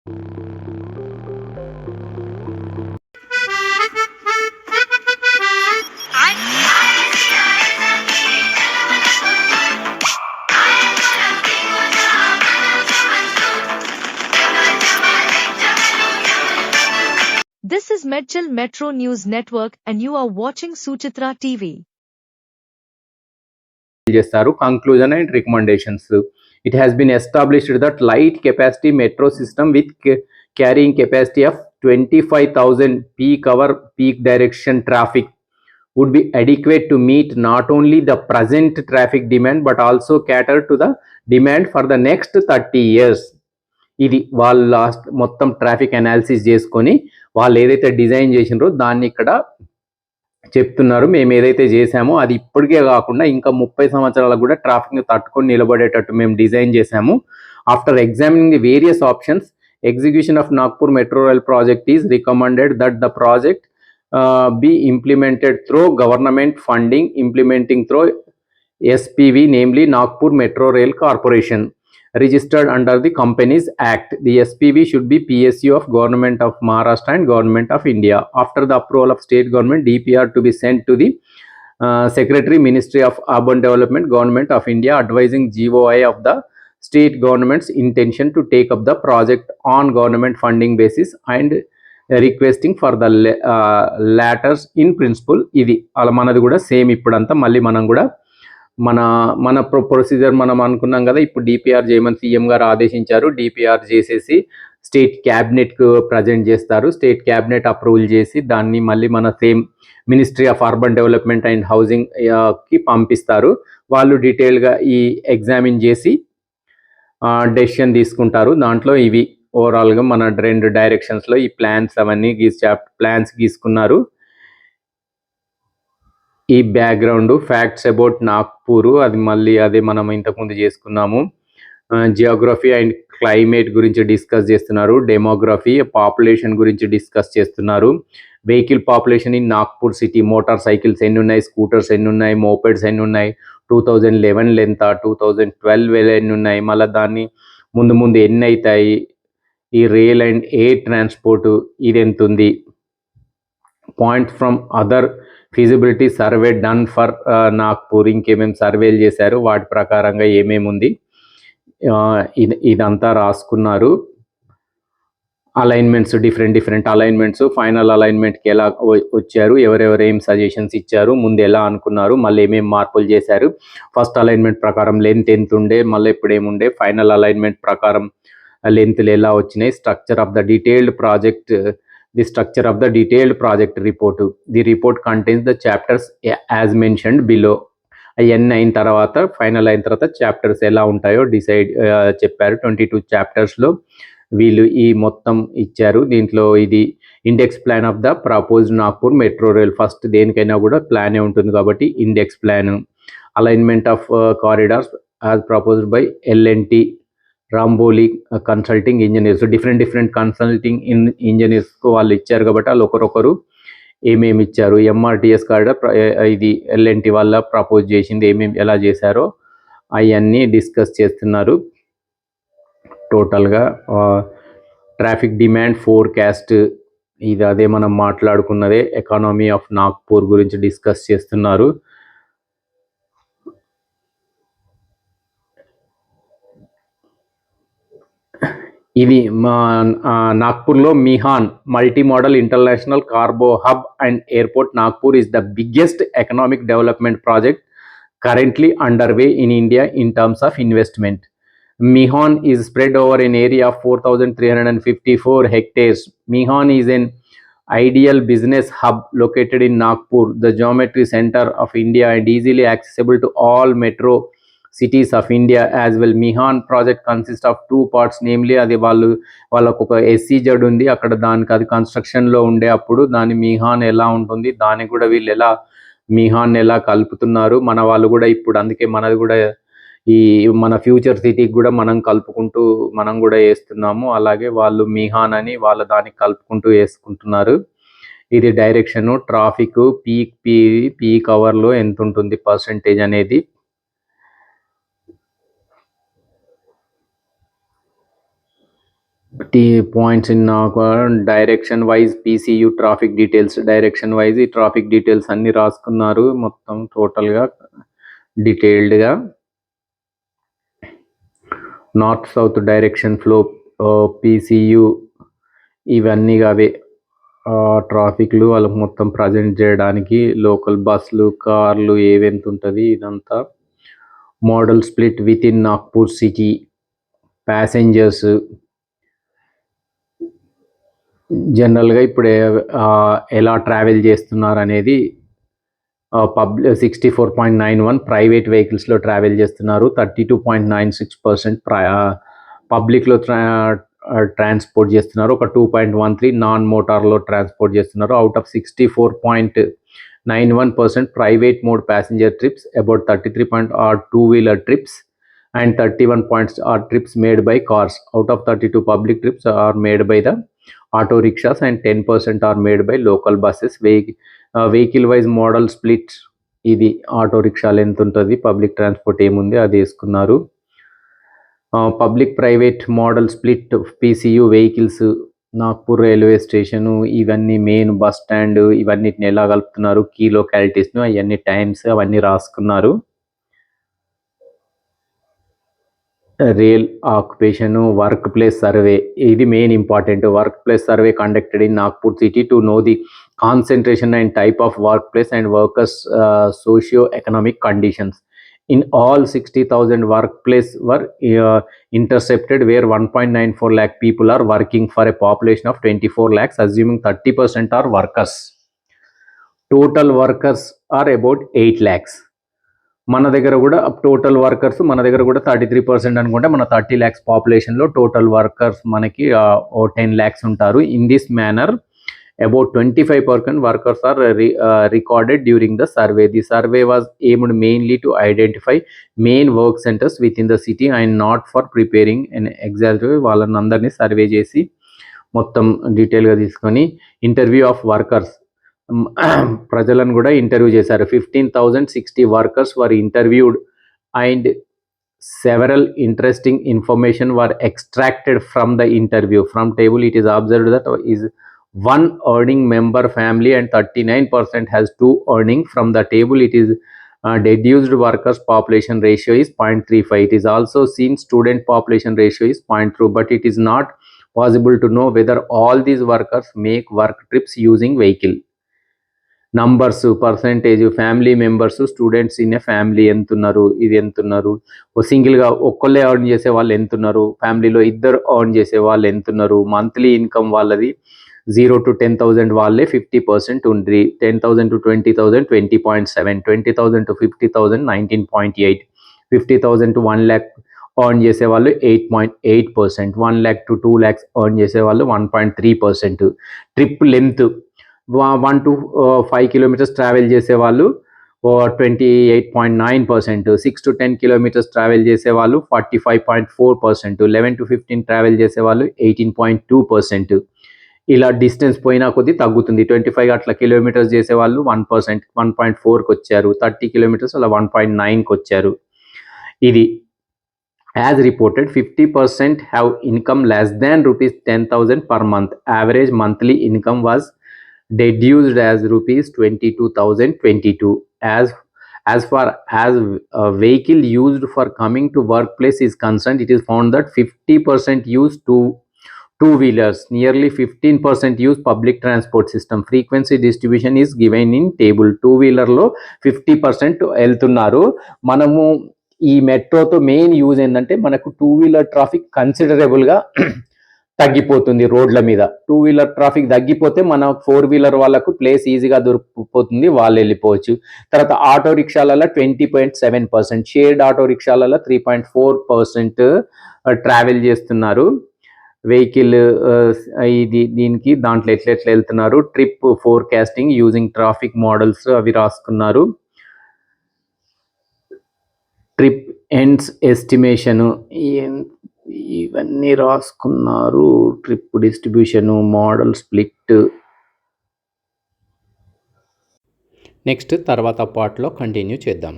This is Medchal Metro News Network and you are watching Suchitra TV. Conclusion and recommendations. It has been established that light capacity metro system with carrying capacity of 25,000 peak hour peak direction traffic would be adequate to meet not only the present traffic demand but also cater to the demand for the next 30 years. ఇది వాళ్ళు last మొత్తం traffic analysis చేసుకొని వాళ్ళు ఏదైతే design చేసినారో దాన్ని ఇక్కడ చెప్తున్నారు. మేము ఏదైతే చేసామో అది ఇప్పటికే కాకుండా ఇంకా 30 సంవత్సరాలకు కూడా ట్రాఫిక్ని తట్టుకొని నిలబడేటట్టు మేము డిజైన్ చేసాము. After examining the various options, execution of Nagpur metro rail project is recommended that the project be implemented through government funding, implementing through SPV, namely Nagpur Metro Rail Corporation, registered under the Companies Act. The SPV should be PSU of Government of Maharashtra and Government of India. After the approval of state government, DPR to be sent to the Secretary, Ministry of Urban Development, Government of India, advising GOI of the state government's intention to take up the project on government funding basis and requesting for the letters in principle. ఇది అలా మనది కూడా same. ఇప్పుడంతా మళ్ళీ మనం కూడా మన procedure మనం అనుకున్నాం కదా, ఇప్పుడు డిపిఆర్ చేయమని సీఎం గారు ఆదేశించారు. డిపిఆర్ చేసేసి స్టేట్ క్యాబినెట్కు ప్రజెంట్ చేస్తారు. స్టేట్ క్యాబినెట్ అప్రూవల్ చేసి దాన్ని మళ్ళీ మన same ministry of urban development and housing కి పంపిస్తారు. వాళ్ళు డీటెయిల్గా ఈ ఎగ్జామిన్ చేసి డెసిషన్ తీసుకుంటారు. దాంట్లో ఇవి ఓవరాల్గా మన 2 డైరెక్షన్స్లో ఈ ప్లాన్స్ అవన్నీ ప్లాన్స్ గీసుకున్నారు. ఈ బ్యాక్గ్రౌండ్ ఫ్యాక్ట్స్ అబౌట్ నాగ్పూర్ అది మళ్ళీ అదే మనం ఇంతకుముందు చేసుకున్నాము. జియోగ్రఫీ అండ్ క్లైమేట్ గురించి డిస్కస్ చేస్తున్నారు. డెమోగ్రఫీ, పాపులేషన్ గురించి డిస్కస్ చేస్తున్నారు. Vehicle population in Nagpur city, motor cycles ఎన్ని ఉన్నాయి, స్కూటర్స్ ఎన్ని ఉన్నాయి, మోపెడ్స్ ఎన్ని ఉన్నాయి, 2011 ఎంత, 2012 ఎన్ని ఉన్నాయి, మళ్ళీ దాన్ని ముందు ఎన్ని అవుతాయి, ఈ రైల్ అండ్ ఎయిర్ ట్రాన్స్పోర్ట్ ఇది ఎంత ఉంది, points from other feasibility survey done for Nagpur, ఇంకేమేమి సర్వేలు చేశారు వాటి ప్రకారంగా ఏమేమి ఉంది ఇదంతా రాసుకున్నారు. అలైన్మెంట్స్, డిఫరెంట్ అలైన్మెంట్స్, ఫైనల్ అలైన్మెంట్కి ఎలా వచ్చారు, ఎవరెవరు ఏం సజెషన్స్ ఇచ్చారు, ముందు ఎలా అనుకున్నారు, మళ్ళీ ఏమేమి మార్పులు చేశారు, ఫస్ట్ అలైన్మెంట్ ప్రకారం లెంత్ ఎంత ఉండే, మళ్ళీ ఇప్పుడు ఏముండే, ఫైనల్ అలైన్మెంట్ ప్రకారం లెంత్లు ఎలా వచ్చినాయి, structure of the detailed project, the structure of the detailed project report. The report contains the chapters as mentioned below. అవన్నీ అయిన తర్వాత ఫైనల్ అయిన తర్వాత చాప్టర్స్ ఎలా ఉంటాయో చెప్పారు. 22 చాప్టర్స్లో వీళ్ళు ఈ మొత్తం ఇచ్చారు. దీంట్లో ఇది index plan of the proposed Nagpur metro rail. First దేనికైనా కూడా ప్లానే ఉంటుంది కాబట్టి index plan. Alignment of corridors as proposed by LNT Ramboll consulting engineers. Different consulting ఇంజనీర్స్కు వాళ్ళు ఇచ్చారు కాబట్టి వాళ్ళు ఒకరొకరు ఏమేమి ఇచ్చారు, ఎంఆర్టీఎస్ కారిడార్ ఇది ఎల్ఎన్టీ వాళ్ళ ప్రపోజ్ చేసింది ఏమేమి ఎలా చేశారో అవన్నీ డిస్కస్ చేస్తున్నారు. టోటల్గా ట్రాఫిక్ డిమాండ్ ఫోర్కాస్ట్ ఇది అదే మనం మాట్లాడుకున్నదే. ఎకానమీ ఆఫ్ నాగ్పూర్ గురించి డిస్కస్ చేస్తున్నారు. ఇది నాగ్పూర్లో మిహాన్ multi modal international cargo hub and airport. Nagpur is the biggest economic development project currently underway in India in terms of investment. Mihan is spread over an area of 4,354 hectares. Mihan is an ideal business hub located in Nagpur, the geometry center of India, and easily accessible to all metro cities of India as well. Mihan project consists of 2 parts, namely అది వాళ్ళకు ఒక SEZ ఉంది అక్కడ, దానికి అది కన్స్ట్రక్షన్లో ఉండే అప్పుడు దాని మిహాన్ ఎలా ఉంటుంది, దానికి కూడా వీళ్ళు ఎలా మిహాన్ ఎలా కలుపుతున్నారు. మన వాళ్ళు కూడా ఇప్పుడు అందుకే మనది కూడా ఈ మన ఫ్యూచర్ సిటీకి కూడా మనం కలుపుకుంటూ మనం కూడా వేస్తున్నాము. అలాగే వాళ్ళు మిహాన్ అని వాళ్ళ దానికి కలుపుకుంటూ వేసుకుంటున్నారు. ఇది డైరెక్షన్, ట్రాఫిక్, పీక్ అవర్లో ఎంత ఉంటుంది పర్సెంటేజ్ అనేది. points in direction wise PCU traffic details, direction wise ఈ ట్రాఫిక్ డీటెయిల్స్ అన్ని రాసుకున్నారు మొత్తం టోటల్ గా డీటెయిల్డ్ గా. North south direction flow PCU ఇవన్నీ అవే ట్రాఫిక్లు వాళ్ళకి మొత్తం ప్రజెంట్ చేయడానికి. లోకల్ బస్సులు కార్లు ఏవెంత ఉంటుంది ఇదంతా. Model split with in Nagpur city. Passengers జనరల్గా ఇప్పుడు ఎలా ట్రావెల్ చేస్తున్నారు అనేది 64.91 ప్రైవేట్ వెహికల్స్లో ట్రావెల్ చేస్తున్నారు. 32.96% పబ్లిక్లో ట్రాన్స్పోర్ట్ చేస్తున్నారు. ఒక 2.13 నాన్ మోటార్లో ట్రాన్స్పోర్ట్ చేస్తున్నారు. Out of 64.91% private mode passenger trips, about 33 are two-wheeler trips and 31 points are trips made by cars. Out of 32 public trips are made by the auto rickshaws and 10% are made by local buses. Vehicle wise model split ఇది auto రిక్షాలు ఎంత ఉంటుంది, public transport ఏముంది అది వేసుకున్నారు. Public private modal split PCU vehicles, Nagpur railway station, ఇవన్నీ main bus stand, ఇవన్నిటిని ఎలా కలుపుతున్నారు, కీ లొకాలిటీస్ను అవన్నీ టైమ్స్ అవన్నీ రాసుకున్నారు. Real occupation work place survey ఇది main important. Work place survey conducted in Nagpur city to know the concentration and type of work place and workers socio economic conditions. In all 60,000 workplace were intercepted where 1.94 lakh people are working for a population of 24 lakhs, assuming 30% are workers. Total workers are about 8 lakhs. మన దగ్గర కూడా total workers మన దగ్గర కూడా 33% అనుకుంటే మన 30 lakhs పాపులేషన్లో total workers మనకి 10 lakhs ఉంటారు. In this manner about 25% workers are recorded during the survey. The survey was aimed mainly to identify main work centers within the city and not for preparing an exhaustive. వాళ్ళందరినీ survey చేసి మొత్తం డీటెయిల్గా తీసుకొని interview of workers ప్రజలను కూడా interview చేశారు. 15,060 workers were interviewed and several interesting information were extracted from the interview. From table it is observed that is one earning member family and 39% has two earning. From the table it is deduced workers population ratio is 0.35. It is also seen student population ratio is 0.2, but it is not possible to know whether all these workers make work trips using vehicle. Numbers, percentage, family members, students in a family ఎంతున్నారు, ఇది ఎంతున్నారు, సింగిల్గా ఒక్కళ్ళే earn చేసే వాళ్ళు ఎంతున్నారు, ఫ్యామిలీలో ఇద్దరు earn చేసే వాళ్ళు ఎంతున్నారు, మంత్లీ ఇన్కమ్ వాళ్ళది 0 to 10,000 వాళ్ళే 50% ఉంది. 10,000 to 20,000 20.7, 20,000 to 50,000 19.8, 50,000 to 1 lakh earn చేసే వాళ్ళు 8.8%, 1 lakh to 2 lakhs ఎర్న్ చేసే వాళ్ళు 1.3%. Trip length 1 to 5 kilometers travel చేసే వాళ్ళు 28.9%, 6 to 10 kilometers ట్రావెల్ చేసే వాళ్ళు 45.4%, 11 to 15 ట్రావెల్ చేసే వాళ్ళు 18.2%. ఇలా డిస్టెన్స్ పోయినా కొద్దీ తగ్గుతుంది. 25 అట్లా కిలోమీటర్స్ చేసే వాళ్ళు 1%, 1.4కి వచ్చారు. 30 kilometers అలా 1.9కి వచ్చారు. ఇది as reported 50% have income less than rupees 10,000 per month. Average monthly income was deduced as rupees 22,022. As far as a vehicle used for coming to workplace is concerned, it is found that 50% used two-wheelers, nearly 15% use public transport system. Frequency distribution is given in table. Two-wheeler లో 50% వెళ్తున్నారు. మనము ఈ మెట్రోతో main use ఏంటంటే మనకు 2-wheeler traffic కన్సిడరబుల్గా తగ్గిపోతుంది రోడ్ల మీద. 2-wheeler traffic తగ్గిపోతే మన 4-wheeler వాళ్ళకు ప్లేస్ ఈజీగా దొరికిపోతుంది, వాళ్ళు వెళ్ళిపోవచ్చు. తర్వాత ఆటో రిక్షాలలో 20.7%, షేర్డ్ ఆటో రిక్షాలలో 3.4% ట్రావెల్ చేస్తున్నారు. వెహికల్ దీనికి దాంట్లో ఎట్లా వెళ్తున్నారు. Trip forecasting using traffic models అవి రాసుకున్నారు. ట్రిప్ ఎండ్స్ ఎస్టిమేషన్ ఇవన్నీ రాసుకున్నారు. Trip distribution, model split. Next తర్వాత పార్ట్లో కంటిన్యూ చేద్దాం.